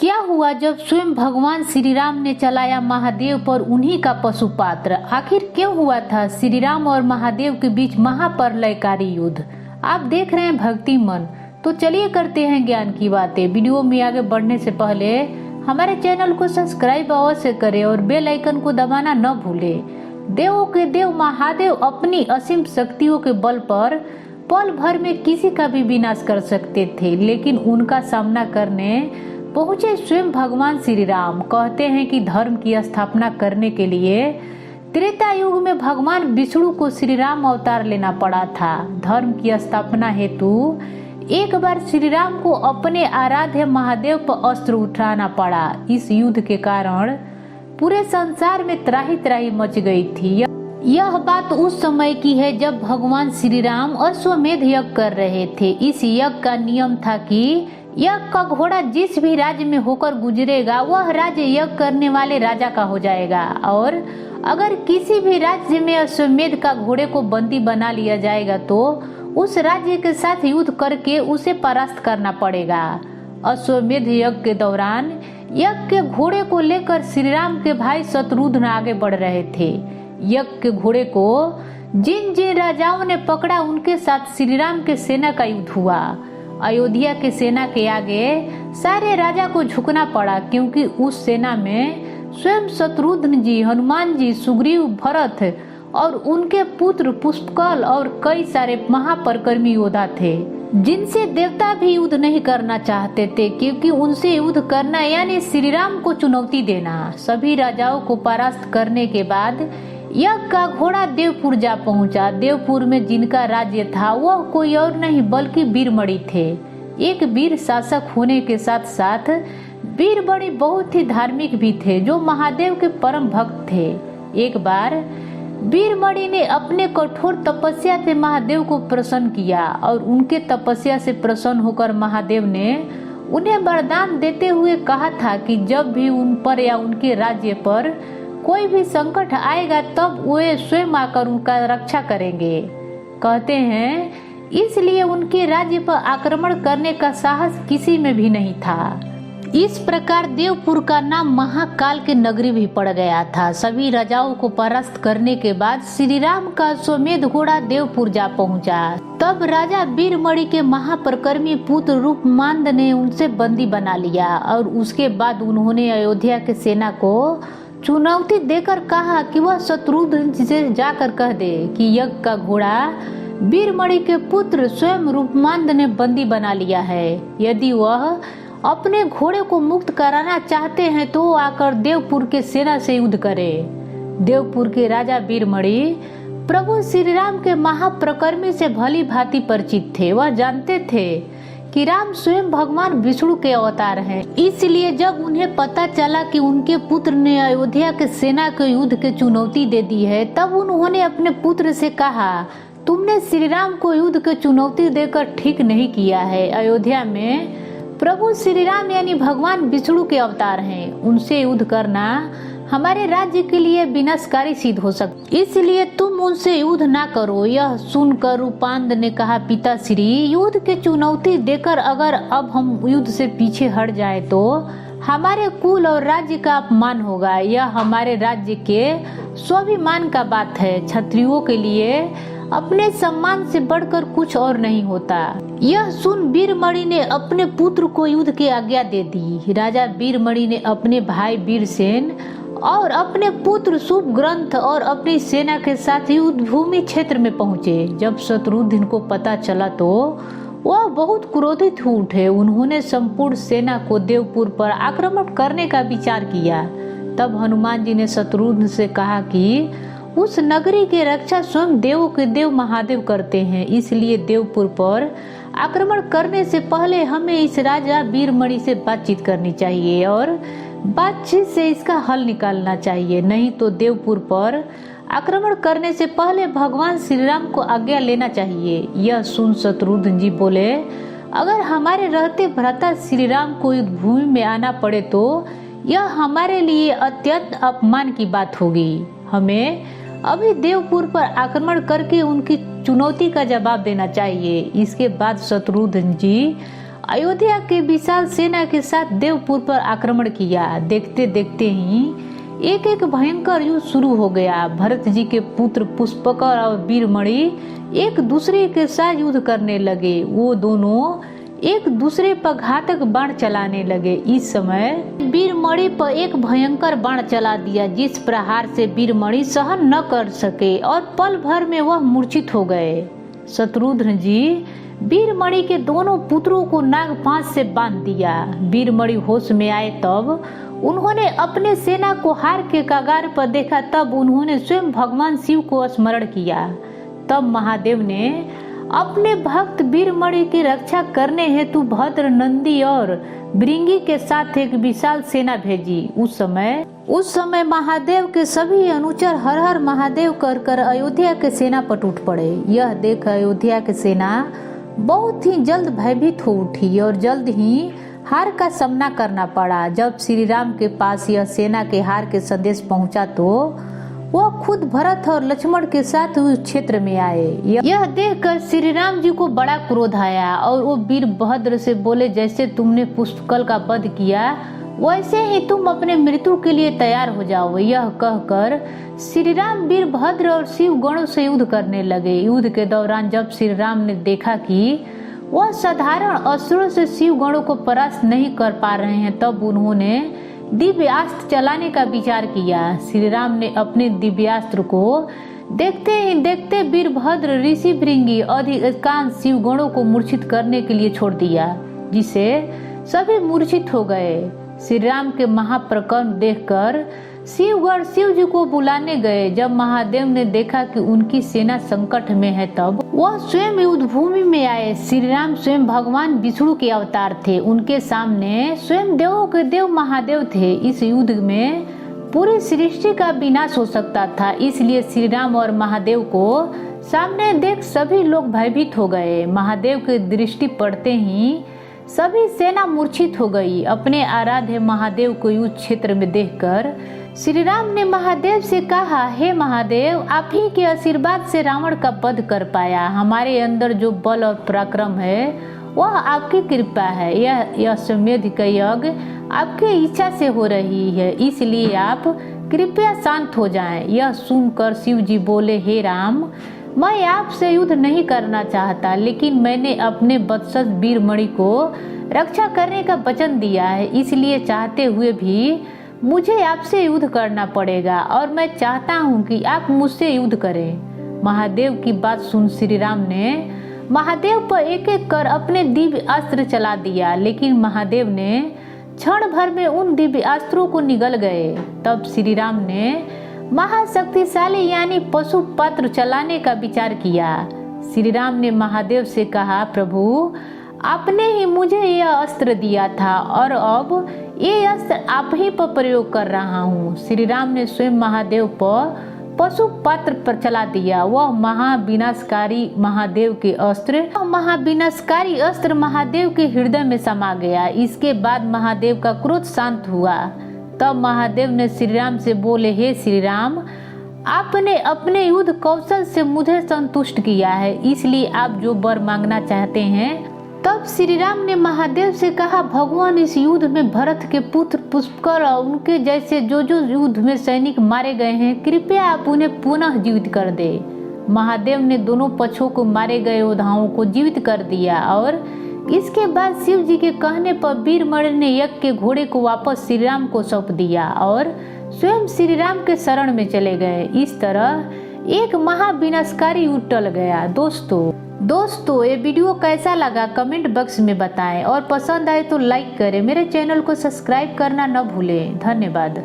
क्या हुआ जब स्वयं भगवान श्री राम ने चलाया महादेव पर उन्हीं का पशुपात्र? आखिर क्यों हुआ था श्री राम और महादेव के बीच महाप्रलयकारी युद्ध? आप देख रहे हैं भक्ति मन। तो चलिए करते हैं ज्ञान की बातें। वीडियो में आगे बढ़ने से पहले हमारे चैनल को सब्सक्राइब अवश्य करें और बेल आइकन को दबाना न भूलें। देवों के देव महादेव अपनी असीम शक्तियों के बल पर पल भर में किसी का भी विनाश कर सकते थे, लेकिन उनका सामना करने पहुंचे स्वयं भगवान श्री राम। कहते हैं कि धर्म की स्थापना करने के लिए त्रेता युग में भगवान विष्णु को श्री राम अवतार लेना पड़ा था। धर्म की स्थापना हेतु एक बार श्री राम को अपने आराध्य महादेव पर अस्त्र उठाना पड़ा। इस युद्ध के कारण पूरे संसार में त्राही त्राही मच गई थी। यह बात उस समय की है जब भगवान श्री राम अश्वमेध यज्ञ कर रहे थे। इस यज्ञ का नियम था कि यज्ञ का घोड़ा जिस भी राज्य में होकर गुजरेगा वह राज्य यज्ञ करने वाले राजा का हो जाएगा, और अगर किसी भी राज्य में अश्वमेध का घोड़े को बंदी बना लिया जाएगा तो उस राज्य के साथ युद्ध करके उसे परास्त करना पड़ेगा। अश्वमेध यज्ञ के दौरान यज्ञ के घोड़े को लेकर श्री राम के भाई शत्रुघ्न आगे बढ़ रहे थे। यज्ञ के घोड़े को जिन जिन राजाओं ने पकड़ा उनके साथ श्री राम के सेना का युद्ध हुआ। अयोध्या के सेना के आगे सारे राजा को झुकना पड़ा, क्योंकि उस सेना में स्वयं शत्रुघ्न जी, हनुमान जी, सुग्रीव, भरत और उनके पुत्र पुष्पकल और कई सारे महापराक्रमी योद्धा थे, जिनसे देवता भी युद्ध नहीं करना चाहते थे, क्योंकि उनसे युद्ध करना यानी श्री राम को चुनौती देना। सभी राजाओं को परास्त करने के बाद यज्ञ का घोड़ा देवपुर जा पहुंचा। देवपुर में जिनका राज्य था वह कोई और नहीं बल्कि वीरमणि थे। एक वीर शासक होने के साथ साथ वीरमणि बहुत ही धार्मिक भी थे, जो महादेव के परम भक्त थे। एक बार वीरमणि ने अपने कठोर तपस्या से महादेव को प्रसन्न किया, और उनके तपस्या से प्रसन्न होकर महादेव ने उन्हें वरदान देते हुए कहा था कि जब भी उन पर या उनके राज्य पर कोई भी संकट आएगा तब वे स्वयं आकर उनका रक्षा करेंगे। कहते हैं इसलिए उनके राज्य पर आक्रमण करने का साहस किसी में भी नहीं था। इस प्रकार देवपुर का नाम महाकाल के नगरी भी पड़ गया था। सभी राजाओं को परास्त करने के बाद श्री राम का अश्वमेध घोड़ा देवपुर जा पहुंचा। तब राजा वीरमणि के महापराक्रमी पुत्र रूपमांद ने उनसे बंदी बना लिया, और उसके बाद उन्होंने अयोध्या के सेना को चुनौती देकर कहा कि वह शत्रुघ्न से जाकर कह दे कि यज्ञ का घोड़ा वीरमणि के पुत्र स्वयं रूपमांद ने बंदी बना लिया है। यदि वह अपने घोड़े को मुक्त कराना चाहते हैं तो आकर देवपुर के सेना से युद्ध करे। देवपुर के राजा वीरमणि प्रभु श्री राम के महापराक्रमी से भली भांति परिचित थे। वह जानते थे कि राम स्वयं भगवान विष्णु के अवतार हैं। इसलिए जब उन्हें पता चला कि उनके पुत्र ने अयोध्या के सेना के युद्ध के चुनौती दे दी है, तब उन्होंने अपने पुत्र से कहा, तुमने श्री राम को युद्ध के चुनौती देकर ठीक नहीं किया है। अयोध्या में प्रभु श्री राम यानी भगवान विष्णु के अवतार हैं। उनसे युद्ध करना हमारे राज्य के लिए विनाशकारी सिद्ध हो सकता, इसलिए तुम उनसे युद्ध ना करो। यह सुनकर रूपांद ने कहा, पिताश्री, युद्ध के चुनौती देकर अगर अब हम युद्ध से पीछे हट जाए तो हमारे कुल और राज्य का अपमान होगा। यह हमारे राज्य के स्वाभिमान का बात है। क्षत्रियों के लिए अपने सम्मान से बढ़कर कुछ और नहीं होता। यह सुन वीरमणि ने अपने पुत्र को युद्ध की आज्ञा दे दी। राजा वीरमणि ने अपने भाई वीरसेन और अपने पुत्र शुभग्रंथ और अपनी सेना के साथ युद्ध भूमि क्षेत्र में पहुंचे। जब शत्रुघ्न को पता चला तो वह बहुत क्रोधित हो उठे। उन्होंने संपूर्ण सेना को देवपुर पर आक्रमण करने का विचार किया। तब हनुमान जी ने शत्रुघ्न से कहा कि उस नगरी की रक्षा स्वयं देवों के देव महादेव करते हैं, इसलिए देवपुर पर आक्रमण करने से पहले हमें इस राजा वीरमणि से बातचीत करनी चाहिए और बातचीत से इसका हल निकालना चाहिए। नहीं तो देवपुर पर आक्रमण करने से पहले भगवान श्री राम को आज्ञा लेना चाहिए। यह सुन शत्रुघ्न जी बोले, अगर हमारे रहते भ्राता श्री राम को युद्ध भूमि में आना पड़े तो यह हमारे लिए अत्यंत अपमान की बात होगी। हमें अभी देवपुर पर आक्रमण करके उनकी चुनौती का जवाब देना चाहिए। इसके बाद शत्रुघ्न जी अयोध्या के विशाल सेना के साथ देवपुर पर आक्रमण किया। देखते देखते ही एक एक भयंकर युद्ध शुरू हो गया। भरत जी के पुत्र पुष्पकर और वीरमणि एक दूसरे के साथ युद्ध करने लगे। वो दोनों एक दूसरे पर घातक बाण चलाने लगे। इस समय वीरमणि पर एक भयंकर बाण चला दिया, जिस प्रहार से वीरमणि सहन न कर सके और पल भर में वह मूर्छित हो गए। शत्रुघ्न जी वीरमणि के दोनों पुत्रों को नागपाश से बांध दिया। वीरमणि होश में आए तब उन्होंने अपने सेना को हार के कगार पर देखा। तब उन्होंने स्वयं भगवान शिव को स्मरण किया। तब महादेव ने अपने भक्त वीरमणि की रक्षा करने हेतु भद्र, नंदी और भृंगी के साथ एक विशाल सेना भेजी। उस समय महादेव के सभी अनुचर हर हर महादेव कर कर अयोध्या के सेना पर टूट पड़े। यह देख अयोध्या की सेना बहुत ही जल्द भयभीत हो उठी और जल्द ही हार का सामना करना पड़ा। जब श्री राम के पास यह सेना के हार के संदेश पहुंचा तो वह खुद भरत और लक्ष्मण के साथ उस क्षेत्र में आए। यह देखकर श्री राम जी को बड़ा क्रोध आया और वो वीरभद्र से बोले, जैसे तुमने पुष्पकल का वध किया वैसे ही तुम अपने मृत्यु के लिए तैयार हो जाओ। यह कहकर श्री राम वीरभद्र और शिव गणों से युद्ध करने लगे। युद्ध के दौरान जब श्री राम ने देखा कि वह साधारण अस्त्रों से शिव गणों को परास्त नहीं कर पा रहे हैं, तब उन्होंने दिव्यास्त्र चलाने का विचार किया। श्री राम ने अपने दिव्यास्त्र को देखते ही देखते वीरभद्र, ऋषि भृंगी अधिकांश शिव गणों को मूर्छित करने के लिए छोड़ दिया, जिसे सभी मूर्छित हो गए। श्री राम के महाप्रकरण देखकर शिवगण शिव जी को बुलाने गए। जब महादेव ने देखा कि उनकी सेना संकट में है तब वह स्वयं युद्ध भूमि में आए। श्री राम स्वयं भगवान विष्णु के अवतार थे। उनके सामने स्वयं देवों के देव महादेव थे। इस युद्ध में पूरी सृष्टि का विनाश हो सकता था, इसलिए श्री राम और महादेव को सामने देख सभी लोग भयभीत हो गए। महादेव की दृष्टि पड़ते ही सभी सेना मूर्छित हो गई। अपने आराध्य महादेव को युद्ध क्षेत्र में देखकर श्री राम ने महादेव से कहा, हे महादेव, आप ही के आशीर्वाद से रावण का वध कर पाया। हमारे अंदर जो बल और पराक्रम है वह आपकी कृपा है। यह अश्वमेध का यज्ञ आपकी इच्छा से हो रही है, इसलिए आप कृपया शांत हो जाएं। यह सुनकर शिव जी बोले, हे राम, मैं आपसे युद्ध नहीं करना चाहता, लेकिन मैंने अपने वत्सल वीरमणि को रक्षा करने का वचन दिया है, इसलिए चाहते हुए भी मुझे आपसे युद्ध करना पड़ेगा और मैं चाहता हूँ कि आप मुझसे युद्ध करें। महादेव की बात सुन श्री राम ने महादेव पर एक एक कर अपने दिव्य अस्त्र चला दिया, लेकिन महादेव ने क्षण भर में उन दिव्य अस्त्रों को निगल गए। तब श्री राम ने महाशक्तिशाली यानी पशुपत्र चलाने का विचार किया। श्री राम ने महादेव से कहा, प्रभु, आपने ही मुझे यह अस्त्र दिया था और अब ये अस्त्र आप ही पर प्रयोग कर रहा हूँ। श्री राम ने स्वयं महादेव पर पशुपत्र पर चला दिया। वह महाविनाशकारी महादेव के अस्त्र महादेव के हृदय में समा गया। इसके बाद महादेव का क्रोध शांत हुआ। तब महादेव ने श्री राम से बोले, हे श्री राम, आपने अपने युद्ध कौशल से मुझे संतुष्ट किया है, इसलिए आप जो वर मांगना चाहते हैं। तब श्री राम ने महादेव से कहा, भगवान, इस युद्ध में भरत के पुत्र पुष्पकर और उनके जैसे जो जो युद्ध में सैनिक मारे गए हैं, कृपया आप उन्हें पुनः जीवित कर दे। महादेव ने दोनों पक्षों को मारे गए योद्धाओं को जीवित कर दिया और इसके बाद शिव जी के कहने पर वीरमणि ने यज्ञ के घोड़े को वापस श्री राम को सौंप दिया और स्वयं श्री राम के शरण में चले गए। इस तरह एक महाविनाशकारी युद्ध टल गया। दोस्तों ये वीडियो कैसा लगा कमेंट बॉक्स में बताएं और पसंद आए तो लाइक करें। मेरे चैनल को सब्सक्राइब करना न भूलें। धन्यवाद।